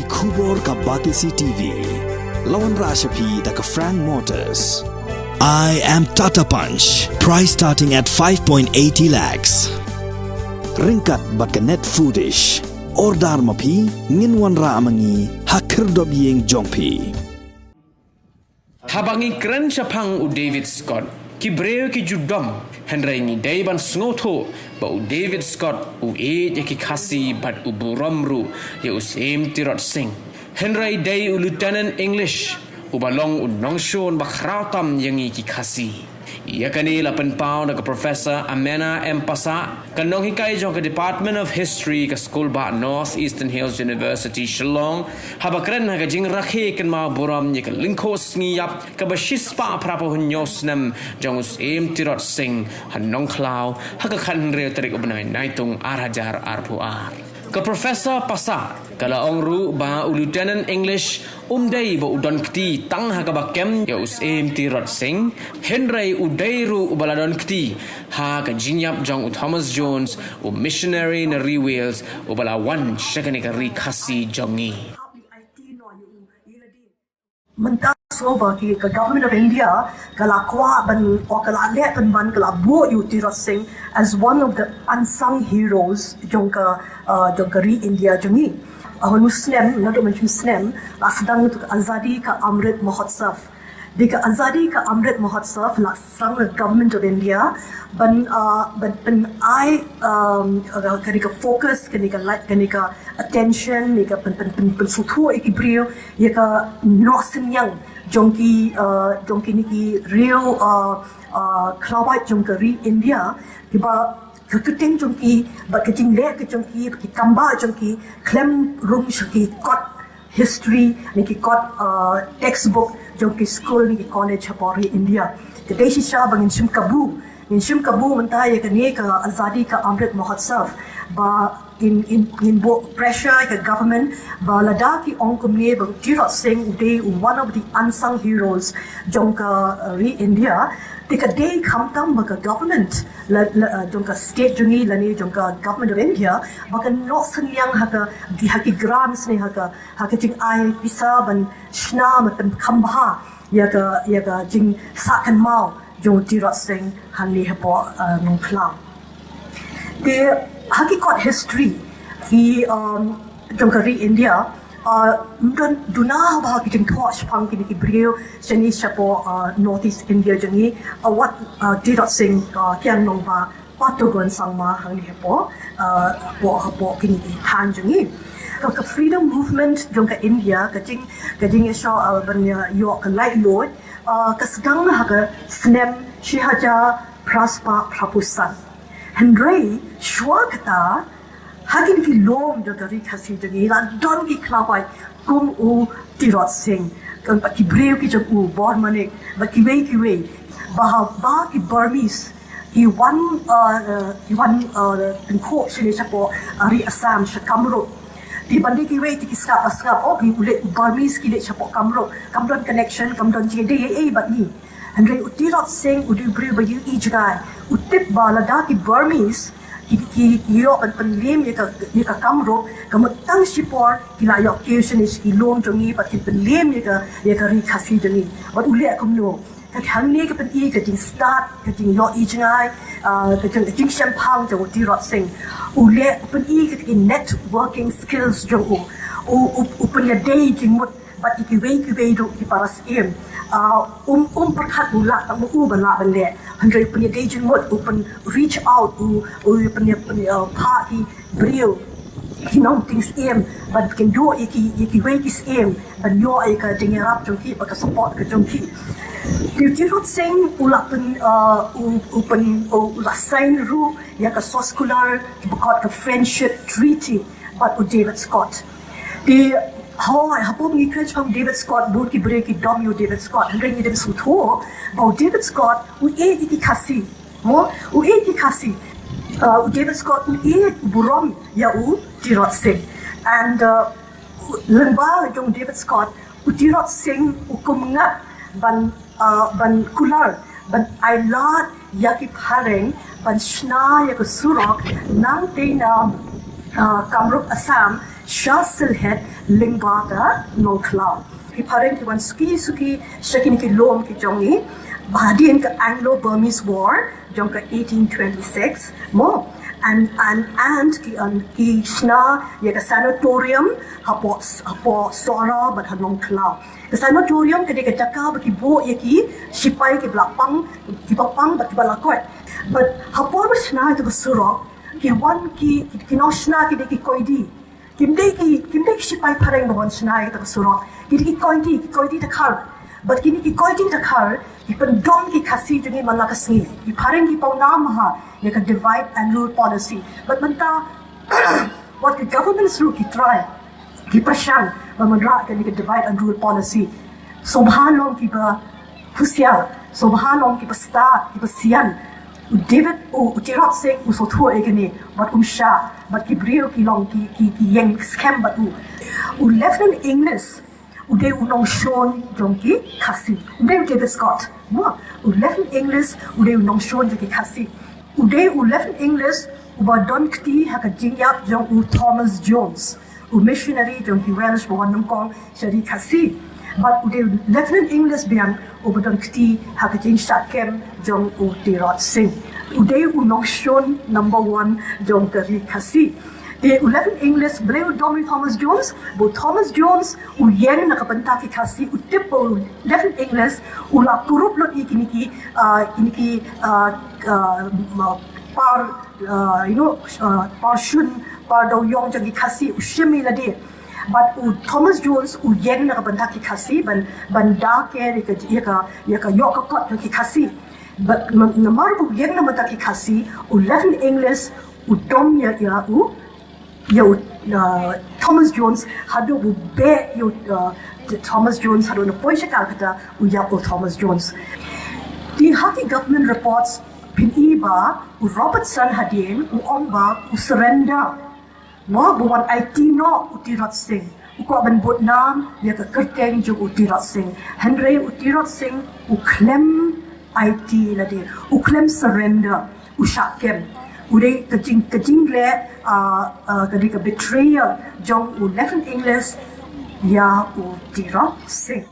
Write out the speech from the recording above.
Kubor ka Bakisi TV. Lawan Rashapi da ka Frank Motors. I am Tata Punch. Price starting at 5.80 lakhs. Ringkat bat ka net foodish. Ordar mapi nginwan ra amangi hakir dob yeng jongpi. Habangi keren sapang u David Scott. Ki breu ki judom. Hynrei ni daiban sngoto ba u David Scott u Ieid ki Khasi bat u Burom ru ya u same Tirot sing. Hynrei dai u Lieutenant English u balong u Nongshun ba krautam yangi ki Khasi. Ia kani 8 pound ke Professor Amena Empasa kanong hikai jong ke Department of History ke School ba North Eastern Hills University Shillong habakren ha jing rakhe kan ma Burom ye ke linkos ngiyap ke bashis pa prapo hunyos nam jong us em Tirot sing hanong klau ha ka khan reu tarik ubnai naitung arhajar arpuar ke Professor Pasa kala ongru ba Lieutenant English umdai ba udon kti tang ha ka bakem ya us em Tirot sing Hynrei udairu ubaladon kti ha ka jinyap jong Thomas Jones u missionary na Wales ubala wan shakani ka ri Khasi jongi mentas over ki ka government of India kala kwa ban or kala le ban kala bo you Tirot sing as one of the unsung heroes jong ka ri India jongi Muslim, not to mention Muslim, sedang untuk Azadi ka Amrit Mahotsav. Di ka Azadi ka Amrit Mahotsav, sang government of India, ban I ka focus, ka attention, ka sutu ikibrio, ya ka nosin yang jongki niki real klawat jongkari India, kiba keting jongki ba keting le ke jongki ki kamba jongki klem room shki got history niki got textbook jongki school niki college hapori India ke deshi sha bangin shim kabu mentah ya ke ka azadi ka Amrit Mahotsav ba in bo pressure ke government ba ladaki ongkumne ba Tirot sing they one of the unsung heroes jongka ri India tika day kamtam baka government jongka state jungi lani jongka government of India baka no senyang haka di haki grants ni haka jing ai bisa ban shna matan kambha ya ka jing sakan mau jong Tirot sing hanli hapo nong klang the haki got history ki jongka ri India Duna bah kita touch pang kini brio seni siapa Northeast India jengi what Tirot sing kian nong ba patogon sang ma hang ni po kini han jengi ke freedom movement jongka India kajing esok banya York light lord kesedang ha snem shihaja praspa prapusan Hynrei shwa kata Hakin ki lom jogari Khasi jengi la don ki klawai kum u Tirot sing kan pa ki breu ki jog u bor manik ba ki wei ba ki Burmese ki one ko sini chapo ari Assam Kamro di bandi ki wei ti ki skap o ki ule Burmese ki le chapo Kamro Kamron connection Kamron jde bat ni Hynrei u Tirot sing u du breu ba yu ijgai u tip ba la da ki Burmese ki yo penlim ya ka Kamro kamutang sipor kila yo kiusinis ki lom jongi pat ki penlim ya ka ri Khasi jongi bat ule akumno ka thangni ka pen I ka jing start ka jing yo ijngai ka jing champang jo Tirot sing ule pen I ka networking skills jo u pen ya day jing mut bat ki wei do ki paras em perkat mula tak mau bala balik Hynrei punya agent mode open reach out punya party brio hinong things em but can do iki way is em but yo ai ka jengerap jongki baka support ka jongki Tirot sing ulapen ula sign ru ya ka soskular bakot ka friendship treaty but David Scott di hapo ngi crunch from David Scott board ki break ki dom you David Scott Hynrei ni dem suto about David Scott u Ieid ki Khasi u Ieid ki Khasi David Scott u Ieid&Burom ya u Tirot sing and lengba jong David Scott u Tirot sing u kumngat ban kular ban ailat ya ki pareng ban shna ya ko surok nang te na Kamrup Assam Shah Silhet Lingba ka Nongklau. Ki pareng ki wan suki shakin ki lom ki jongi bahadin ka Anglo-Burmese War jong ka 1826 mo and ki shna ye ka sanatorium hapo sora bat hanong klau ka sanatorium ke de ka jaka ba ki bo ye ki sipai ki blapang ki papang bat ki balakot but hapo ba shna to surok ki wan ki no shna ki de ki koidi kimde ki sipai pareng ba wan shna to surok ki koidi ta khar but kini ki koidi ta khar ki pendom ki Khasi jungi malakasni ki pareng ki pauna maha ye ka divide and rule policy but manta what the government's rule ki try ki prashang ba mandra ka ni ka divide and rule policy subhanom ki ba husial subhanom ki ba start ki ba sian David Tirot sing so thua egani but sha but ki brio ki long ki yeng scam but Lieutenant Inglis ude Nongshun Jongki Khasi ude David Scott mo Lieutenant Inglis ude Nongshun Jongki Khasi ude Lieutenant Inglis uba don kti haka jingyap jong Thomas Jones missionary Jongki Welsh bo Nongkong shari Khasi but ude Lieutenant Inglis biang uba don kti haka jing shakem jong Tirot sing ude Nongshun number 1 jong kari Khasi the 11 Inglis beliau Domri Thomas Jones bo Thomas Jones yen nakabanta ki Khasi utip bo 11 Inglis ula kurup lot iki par par shun par do yong jagi Khasi ushimi ladi but Thomas Jones yen nakabanta ki Khasi ban da ke ka yok kot ki Khasi but namar bo yen nakabanta ki Khasi 11 Inglis udom ya Thomas Jones hadu be Thomas Jones hadu no poisha kalkata Thomas Jones the Haki government reports pin iba Robertson hadien omba surrender mo buwan IT no Tirot Singh ko ban bot nam ya ka kerteng jo Tirot Singh Hynrei Tirot Singh claim IT la de claim surrender shakem ude kajing le kadika betrayal jong 11 Inglis ya Tirot Singh